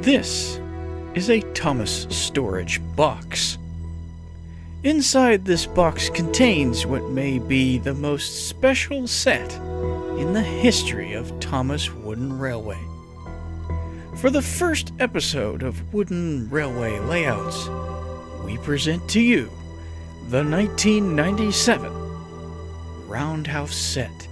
This is a Thomas storage box. Inside this box contains what may be the most special set in the history of Thomas Wooden Railway. For the first episode of Wooden Railway Layouts, we present to you the 1997 Roundhouse Set.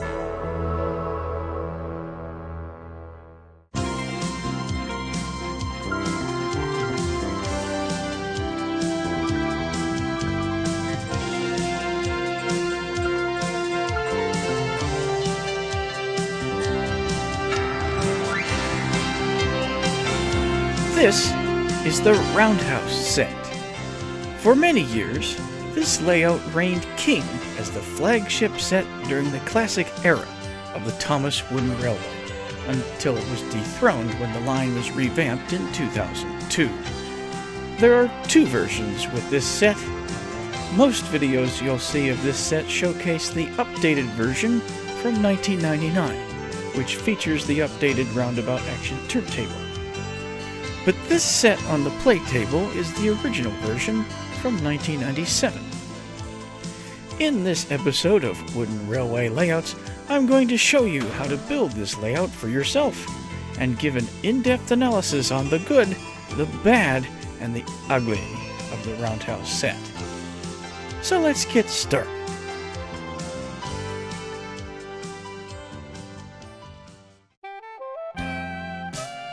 This is the Roundhouse Set. For many years, this layout reigned king as the flagship set during the classic era of the Thomas Wooden Railway, until it was dethroned when the line was revamped in 2002. There are two versions with this set. Most videos you'll see of this set showcase the updated version from 1999, which features the updated roundabout action turntable. But this set on the play table is the original version from 1997. In this episode of Wooden Railway Layouts, I'm going to show you how to build this layout for yourself and give an in-depth analysis on the good, the bad, and the ugly of the Roundhouse Set. So let's get started.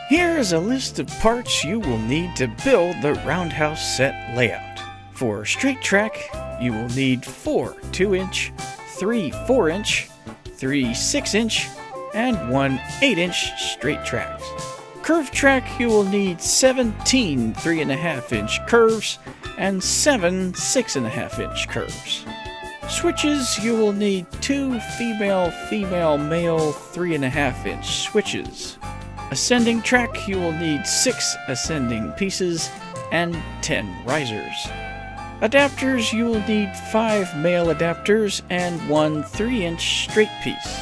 Here is a list of parts you will need to build the Roundhouse Set layout. For straight track, you will need 4 2-inch, 3 4-inch, 3 6-inch, and 1 8-inch straight tracks. Curved track, you will need 17 3.5-inch curves and 7 6.5-inch curves. Switches, you will need 2 female, male 3.5-inch switches. Ascending track, you will need 6 ascending pieces and 10 risers. Adapters, you will need 5 male adapters and 1 3-inch straight piece.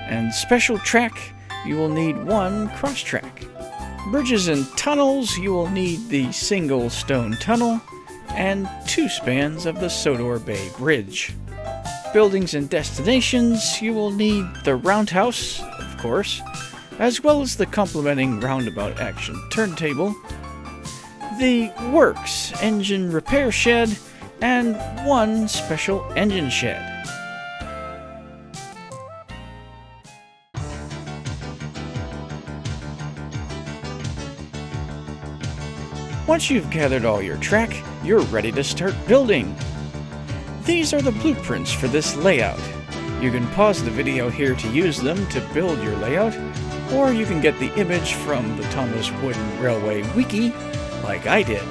And special track, you will need 1 cross track. Bridges and tunnels, you will need the single stone tunnel and 2 spans of the Sodor Bay Bridge. Buildings and destinations, you will need the roundhouse, of course, as well as the complementing roundabout action turntable, the works engine repair shed, and 1 special engine shed. Once you've gathered all your track, you're ready to start building. These are the blueprints for this layout. You can pause the video here to use them to build your layout, or you can get the image from the Thomas Wooden Railway Wiki, like I did.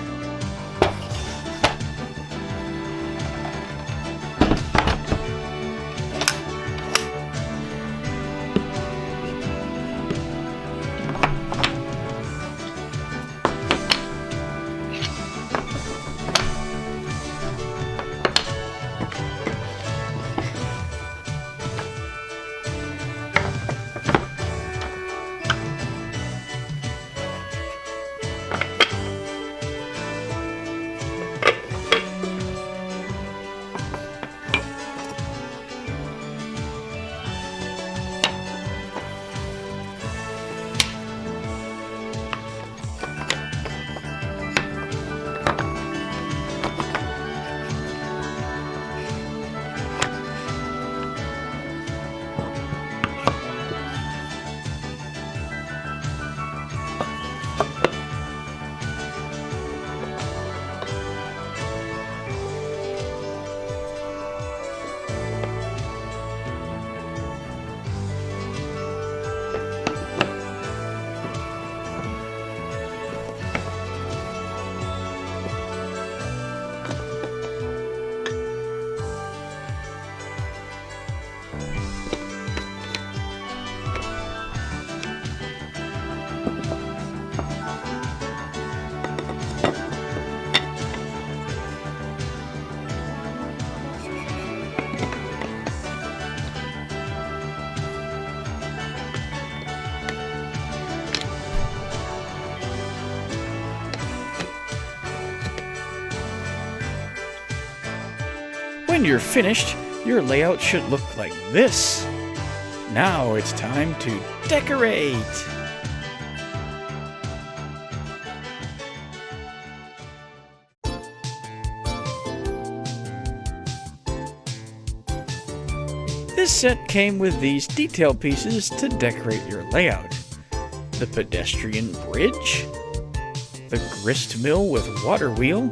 when you're finished, your layout should look like this. Now it's time to decorate! This set came with these detail pieces to decorate your layout. The pedestrian bridge, the grist mill with water wheel,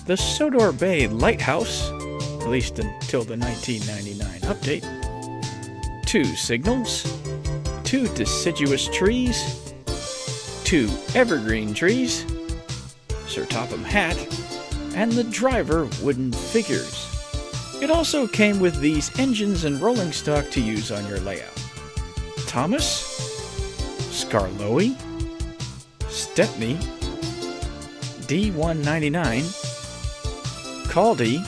the Sodor Bay lighthouse, at least until the 1999 update, 2 signals, 2 deciduous trees, 2 evergreen trees, Sir Topham Hatt, and the driver wooden figures. It also came with these engines and rolling stock to use on your layout. Thomas, Skarloey, Stepney, D199, Caldy,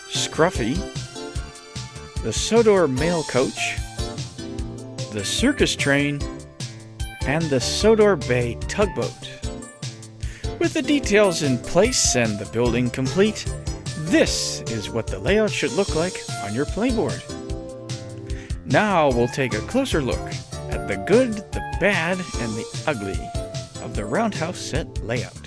Scruffy, the Sodor Mail Coach, the Circus Train, and the Sodor Bay Tugboat. With the details in place and the building complete, this is what the layout should look like on your playboard. Now we'll take a closer look at the good, the bad, and the ugly of the Roundhouse Set layout.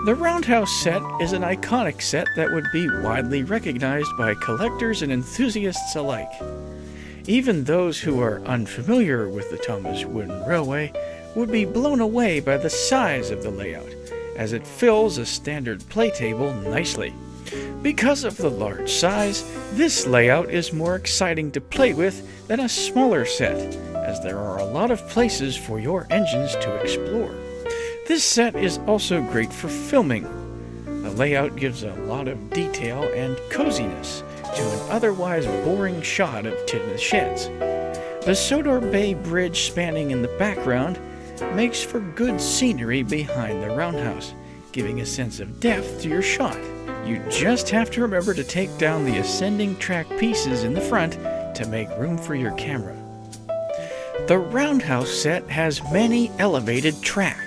The Roundhouse Set is an iconic set that would be widely recognized by collectors and enthusiasts alike. Even those who are unfamiliar with the Thomas Wooden Railway would be blown away by the size of the layout, as it fills a standard play table nicely. Because of the large size, this layout is more exciting to play with than a smaller set, as there are a lot of places for your engines to explore. This set is also great for filming. The layout gives a lot of detail and coziness to an otherwise boring shot of Tidmouth Sheds. The Sodor Bay Bridge spanning in the background makes for good scenery behind the roundhouse, giving a sense of depth to your shot. You just have to remember to take down the ascending track pieces in the front to make room for your camera. The Roundhouse Set has many elevated tracks,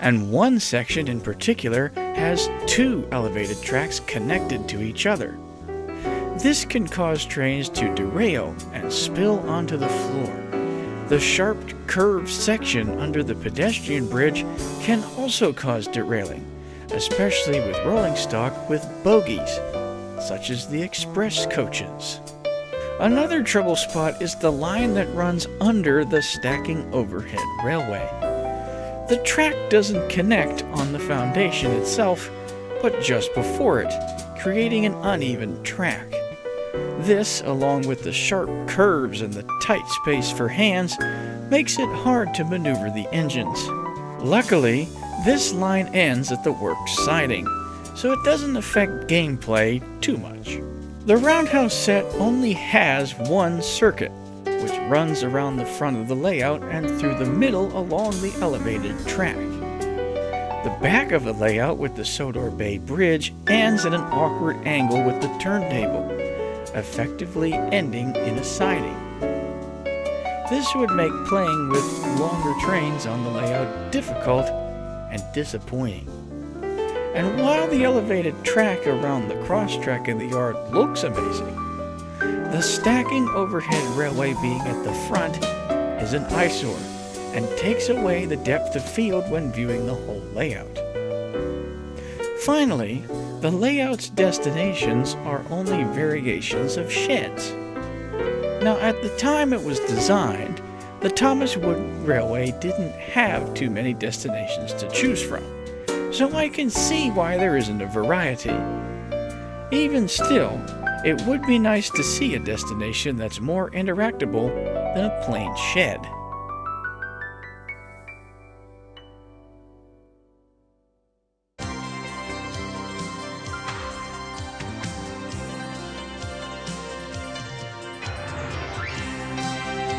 and one section in particular has 2 elevated tracks connected to each other. This can cause trains to derail and spill onto the floor. The sharp curved section under the pedestrian bridge can also cause derailing, especially with rolling stock with bogies, such as the express coaches. Another trouble spot is the line that runs under the stacking overhead railway. The track doesn't connect on the foundation itself, but just before it, creating an uneven track. This, along with the sharp curves and the tight space for hands, makes it hard to maneuver the engines. Luckily, this line ends at the works siding, so it doesn't affect gameplay too much. The Roundhouse Set only has one circuit, which runs around the front of the layout and through the middle along the elevated track. The back of the layout with the Sodor Bay Bridge ends at an awkward angle with the turntable, effectively ending in a siding. This would make playing with longer trains on the layout difficult and disappointing. And while the elevated track around the cross-track in the yard looks amazing, the stacking overhead railway being at the front is an eyesore and takes away the depth of field when viewing the whole layout. Finally, the layout's destinations are only variations of sheds. Now, at the time it was designed, the Thomas Wooden Railway didn't have too many destinations to choose from, so I can see why there isn't a variety. Even still, it would be nice to see a destination that's more interactable than a plain shed.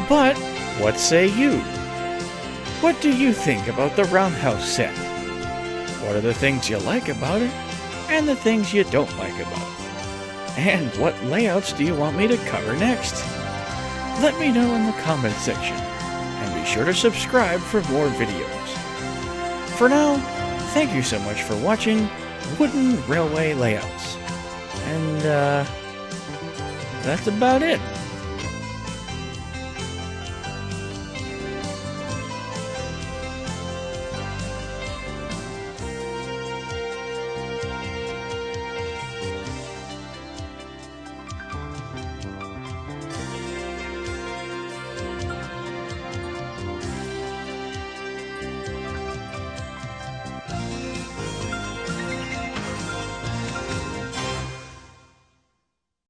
But what say you? What do you think about the Roundhouse Set? What are the things you like about it, and the things you don't like about it? And what layouts do you want me to cover next? Let me know in the comments section, and be sure to subscribe for more videos. For now, thank you so much for watching Wooden Railway Layouts. And, that's about it.